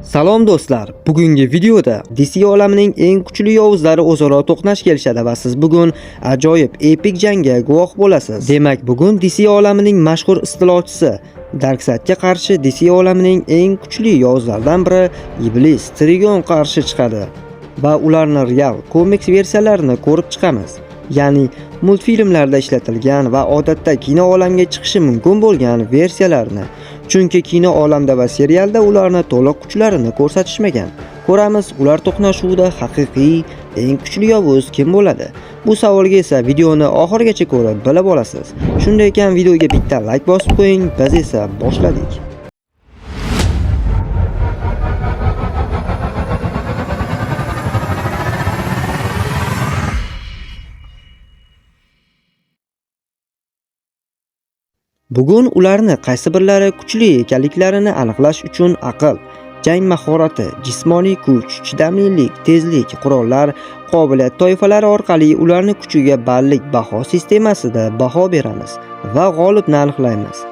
Salom do'stlar, bugungi videoda DC olamining eng kuchli yovuzlari o'zaro to'qnash kelishadi va siz bugun ajoyib epik jangga guvoh bo'lasiz. Demak, bugun DC olamining mashhur istilochisi Darkseidga qarshi DC olamining eng kuchli yovuzlardan biri Iblis Trigon qarshi chiqadi va ularning real komiks versiyalarini ko'rib chiqamiz. Ya'ni multfilmlarda ishlatilgan va odatda kino olamiga chiqishi mumkin bo'lgan versiyalarni. Chunki kino olamda va serialda ularni to'liq kuchlarini ko'rsatishmagan. Ko'ramiz, ular to'qnashuvida haqiqiy eng kuchli yovuz kim bo'ladi? Bu savolga esa videoni oxirigacha ko'rib bilib olasiz. Shunday ekan, videoga bitta like bosib qo'ying, biz esa boshladik. Bugun ularni qaysi birlari kuchli ekanliklarini aniqlash uchun aql, jang mahorati, jismoniy kuch, chidamlilik, tezlik, qurollar, qobiliyat toifalari orqali ularni kuchiga ballik baho sistemasida baho beramiz va g'olibni aniqlaymiz.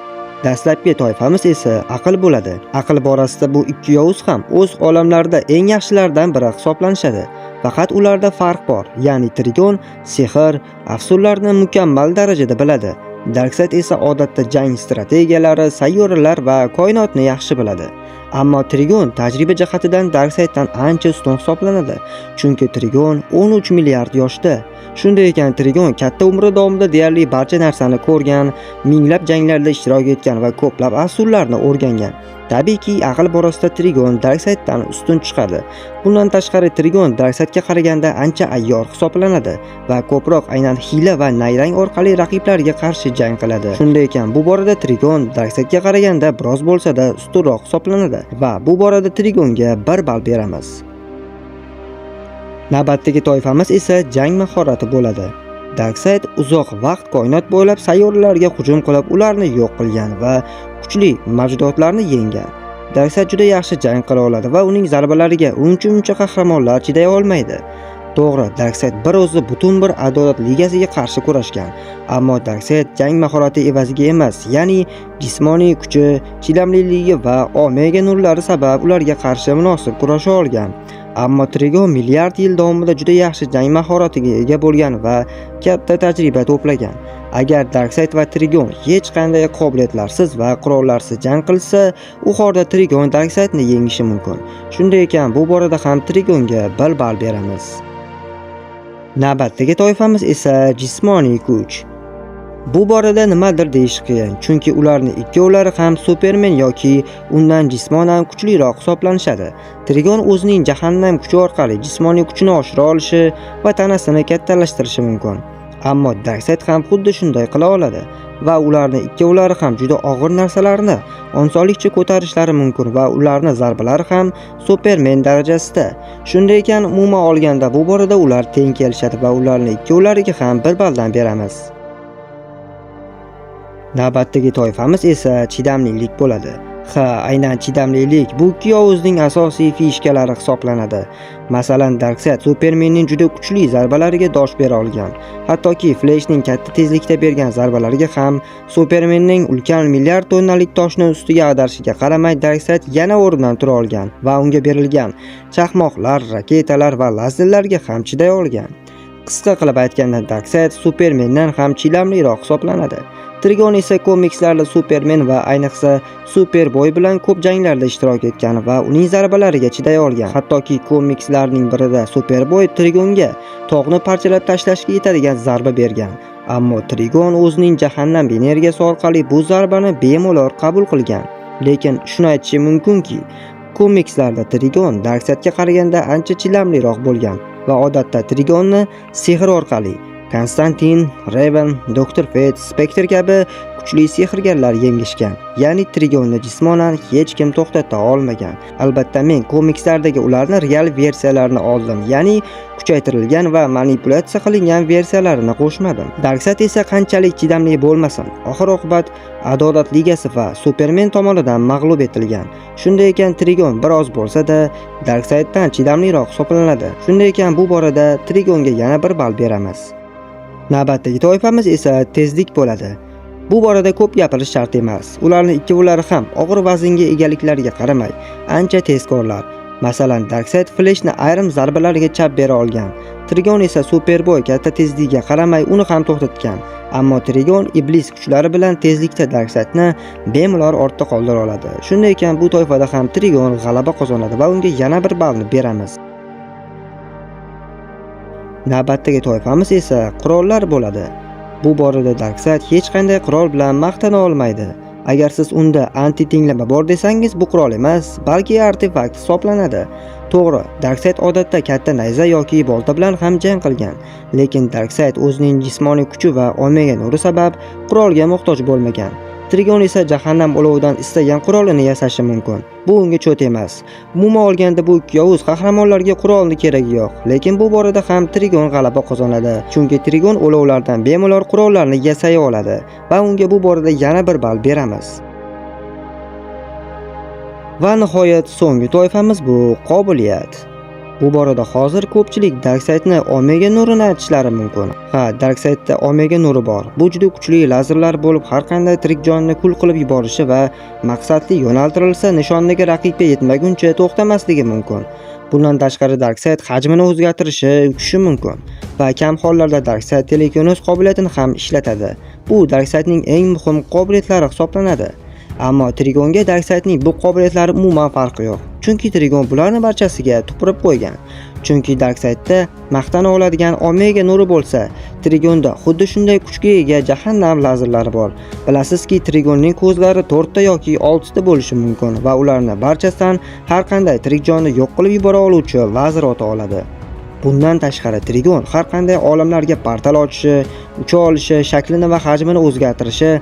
Dastlabki toifamiz esa aql bo'ladi. Aql borasida bu ikki yovuz ham o'z olamlarida eng yaxshilardan biri hisoblanishadi. Faqat ularda farq bor, ya'ni Trigon sehr, afsunlarni mukammal darajada biladi. Darkseid esa odatda jang strategiyalari, sayyoralar va koinotni yaxshi biladi. Ammo Trigon tajriba jihatidan Darkseiddan ancha ustun hisoblanadi. Chunki Trigon 13 milliard yoshda. Shunday ekan, Trigon katta umri davomida deyarli barcha narsani ko'rgan, minglab janglarda ishtirok etgan va ko'plab afsunlarni o'rgangan. Tabiiyki, aql borasida Trigon Darkseiddan ustun chiqadi. Bundan tashqari, Trigon Darkseidga qaraganda ancha ayyor hisoblanadi va ko'proq aynan hiyla va nayrang orqali raqiblarga qarshi jang qiladi. Shunday ekan, bu borada Trigon Darkseidga qaraganda biroz bo'lsa-da ustunroq hisoblanadi va bu borada Trigonga 1 ball beramiz. Navbatdagi toifamiz esa jang mahorati bo'ladi. Darkseid uzoq vaqt koinot bo'ylab sayyoralarga hujum qilib, ularni yo'q qilgan va kuchli mavjudotlarni yenggan. Darkseid juda yaxshi jang qila oladi va uning zarbalariga uncha qahramonlar chiday olmaydi. To'g'ri, Darkseid bir o'zi butun bir adolat ligasiga qarshi kurashgan, ammo Darkseid jang mahorati evaziga emas, ya'ni jismoniy kuchi, chidamliligi va omega nurlari sabab ularga qarshi munosib kurasha olgan. Ammo Trigon milliard yil davomida juda yaxshi jang mahoratiga ega bo'lgan va katta tajriba to'plagan. Agar Darkseid va Trigon hech qanday qobiliyatlarsiz va qurollarsiz jang qilsa, u holda Trigon Darkseidni yengishi mumkin. Shunday ekan, bu borada ham Trigonga 1 ball beramiz. Navbatdagi toifamiz esa jismoniy kuch. Bu borada nimadir deyish qiyin, chunki ularning ikkovlari ham Superman yoki undan jismonan kuchliroq hisoblanishadi. Trigon o'zining jahannam kuchi orqali jismoniy kuchini oshira olishi va tanasini kattalashtirishi mumkin. Ammo Darkseid ham xuddi shunday qila oladi va ularning ikkovlari ham juda og'ir narsalarni osonlikcha ko'tarishlari mumkin va ularning zarbalari ham Superman darajasida. Shunday ekan, umuman olganda bu borada ular teng kelishadi va ularning ikkovlariga ham 1 balldan beramiz. Navbatdagi toifamiz esa chidamlilik bo'ladi. Aynan chidamlilik bu ikki yovuzning asosiy fishkalari hisoblanadi. Masalan, Darkseid Supermanning juda kuchli zarbalariga dosh bera olgan. Hattoki Flashning katta tezlikda bergan zarbalariga ham Supermanning ulkan milliard tonnalik toshni ustiga ag'darishiga qaramay Darkseid yana o'rnidan tura olgan va unga berilgan chaqmoqlar, raketalar va lazerlarga ham chiday olgan. Qisqa qilib aytganda, Darkseid Supermandan ham chidamliroq hisoblanadi. Trigon esa komikslarda Superman va ayniqsa Superboy bilan ko'p janglarda ishtirok etgan va uning zarbalariga chiday olgan. Hattoki komikslarning birida Superboy Trigonga tog'ni parchalab tashlashga yetadigan zarba bergan. Ammo Trigon o'zining jahannam energiyasi orqali bu zarbani bemalol qabul qilgan. Lekin shuni aytishim mumkinki, komikslarda Trigon Darkseidga qaraganda ancha chidamliroq bo'lgan va odatda Trigonni sehr orqali Konstantin, Raven, Dr. Fate, Spectre kabi kuchli sehrgarlar yengishgan. Ya'ni Trigonni jismonan hech kim to'xtata olmagan. Albatta, men komikslardagi ularning real versiyalarini oldim, ya'ni kuchaytirilgan va manipulyatsiya qilingan versiyalarini qo'shmadim. Darkseid esa qanchalik chidamli bo'lmasin, oxir-oqibat Adolat ligasi va Superman tomonidan mag'lub etilgan. Shunday ekan, Trigon biroz bo'lsa-da Darkseiddan chidamliroq hisoblanadi. Shunday ekan, bu borada Trigonga yana 1 ball beramiz. Navbatdagi toifamiz esa tezlik bo'ladi. Bu borada ko'p gapirish shart emas. Ularning ikkovlari ham og'ir vaznga egaliklariga qaramay ancha tezkorlar. Masalan, Darkseid Flashni ayrim zarbalariga chap bera olgan. Trigon esa Superboy katta tezligiga qaramay uni ham to'xtatgan. Ammo Trigon iblis kuchlari bilan tezlikda Darkseidni bemalol ortda qoldira oladi. Shunday ekan, bu toifada ham Trigon g'alaba qozonadi va unga yana bir ballni beramiz. Navbatdagi toifamiz esa qurollar bo'ladi. Bu borada Darkseid hech qanday qurol bilan maqtana olmaydi. Agar siz unda anti-tenglama bor desangiz, bu qurol emas, balki artefakt hisoblanadi. To'g'ri, Darkseid odatda katta nayza yoki bolta bilan ham jang qilgan, lekin Darkseid o'zining jismoniy kuchi va omega nuri sabab qurolga muhtoj bo'lmagan. Trigon esa jahannam olovidan istagan qurolini yasashi mumkin. Bu unga cho't emas. Umuman olganda bu ikki yovuz qahramonlarga qurolni keragi yo'q, lekin bu borada ham Trigon g'alaba qozonadi. Chunki Trigon olovlardan bemalol qurollarni yasay oladi va unga bu borada yana bir ball beramiz. Va nihoyat so'nggi toifamiz bu qobiliyat. Bu borada hozir ko'pchilik Darkseidni omega nurini aytishlari mumkin. Ha, Darkseidda omega nuri bor. Bu juda kuchli lazerlar bo'lib, har qanday tirik jonni kul qilib yuborishi va maqsadli yo'naltirilsa nishonga raqibga yetmaguncha to'xtamasligi mumkin. Bundan tashqari Darkseid hajmini o'zgartirishi, uchishi mumkin va kam hollarda Darkseid telekinesis qobiliyatini ham ishlatadi. Bu Darkseidning eng muhim qobiliyatlari hisoblanadi. Ammo Trigonga Darkseidning bu qobiliyatlari umuman farqi yo'q. Chunki Trigon bularning barchasiga tupurib qo'ygan. Chunki Darkseidda maqtana oladigan omega nuri bo'lsa, Trigonda xuddi shunday kuchga ega jahannam lazerlari bor. Bilasizki, Trigonning ko'zlari 4 ta yoki 6 ta bo'lishi mumkin va ularni barchasidan har qanday tirik jonni yo'q qilib yubora oluvchi lazer ota oladi. Bundan tashqari Trigon har qanday olamlarga portal ochishi, ucha olishi, shaklini va hajmini o'zgartirishi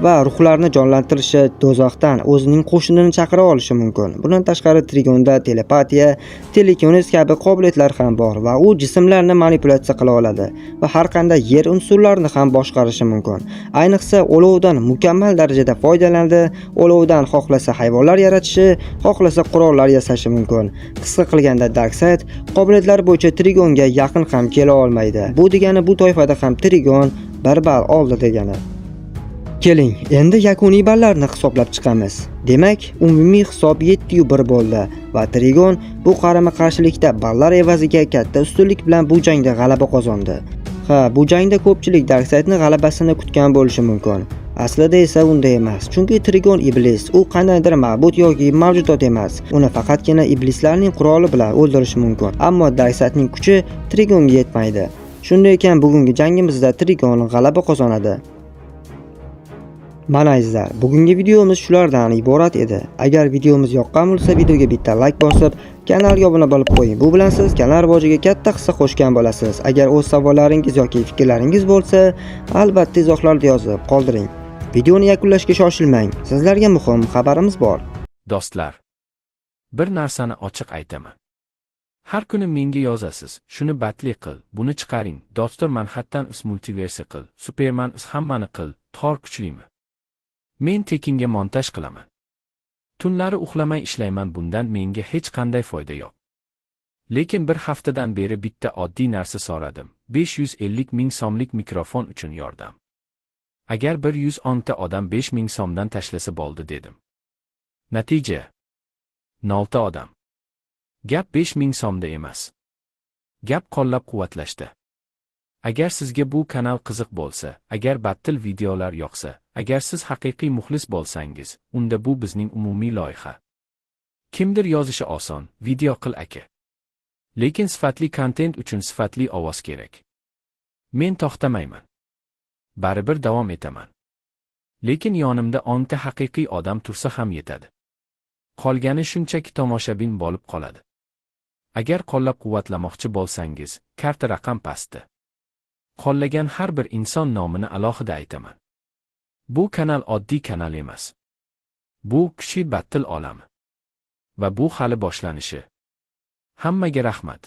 va ruhlarni jonlantirishi, do'zaxdan o'zining qo'shinini chaqira olishi mumkin. Bundan tashqari Trigonda telepatiya, telekinesis kabi qobiliyatlar ham bor va u jismlarni manipulyatsiya qila oladi va har qanday yer unsurlarini ham boshqarishi mumkin. Ayniqsa olovdan mukammal darajada foydalanadi. Olovdan xohlasa hayvonlar yaratishi, xohlasa qurollar yasashi mumkin. Qisqa qilganda Darkseid qobiliyatlari bo'yicha Trigonga yaqin ham kela olmaydi. Bu degani bu toifada ham Trigon bir ball oldi degani. Keling, endi yakuniy ballarni hisoblab chiqamiz. Demak, umumiy hisob 7-1 bo'ldi va Trigon bu qarama-qarshilikda ballar evaziga katta ustunlik bilan bu jangda g'alaba qozondi. Ha, bu jangda ko'pchilik Darkseidning g'alabasini kutgan bo'lishi mumkin. Aslida esa unday emas. Chunki Trigon iblis, u qandaydir ma'bud yoki mavjudot emas. Uni faqatgina iblislarning quroli bilan o'ldirish mumkin. Ammo Darkseidning kuchi Trigonga yetmaydi. Shunday ekan, bugungi jangimizda Trigon g'alaba qozonadi. Mana izlar, bugungi videomiz shulardan iborat edi. Agar videomiz yoqqan bo'lsa, videoga bitta like bosib, kanalga obuna bo'lib qo'ying. Bu bilan siz kanal rivojiga katta hissa qo'shgan bo'lasiz. Agar o'z savollaringiz yoki fikrlaringiz bo'lsa, albatta izohlarda yozib qoldiring. Videoni yakunlashga shoshilmang. Sizlarga muhim xabarimiz bor. Do'stlar, bir narsani ochiq aytaman. Har kuni menga yozasiz, shuni batli qil, buni chiqaring, Doktor Manhattan multiversi qil, Superman hammani qil, Thor kuchlimi? Men tekinga montaj qilaman. Tunlari uxlamay ishlayman, bundan menga hech qanday foyda yo'q. Lekin bir haftadan beri bitta oddiy narsa so'radim. 550 ming so'mlik mikrofon uchun yordam. Agar 110 ta odam 5 ming so'mdan tashlasa bo'ldi dedim. Natija 0 ta odam. Gap 5 ming so'mda emas. Gap qo'llab-quvvatlashda. Agar sizga bu kanal qiziq bo'lsa, agar battil videolar yoqsa, agar siz haqiqiy muxlis bo'lsangiz, unda bu bizning umumiy loyiha. Kimdir yozishi oson, video qil aka. Lekin sifatli kontent uchun sifatli ovoz kerak. Men to'xtamayman. Baribir davom etaman. Lekin yonimda 10 ta haqiqiy odam tursa ham yetadi. Qolgani shunchaki tomoshabin bo'lib qoladi. Agar qo'llab-quvvatlamoqchi bo'lsangiz, karta raqam pastda. Qo'llagan har bir inson nomini alohida aytaman. Bu kanal oddiy kanal emas. Bu kuchli battil olami. Va bu hali boshlanishi. Hammaga rahmat.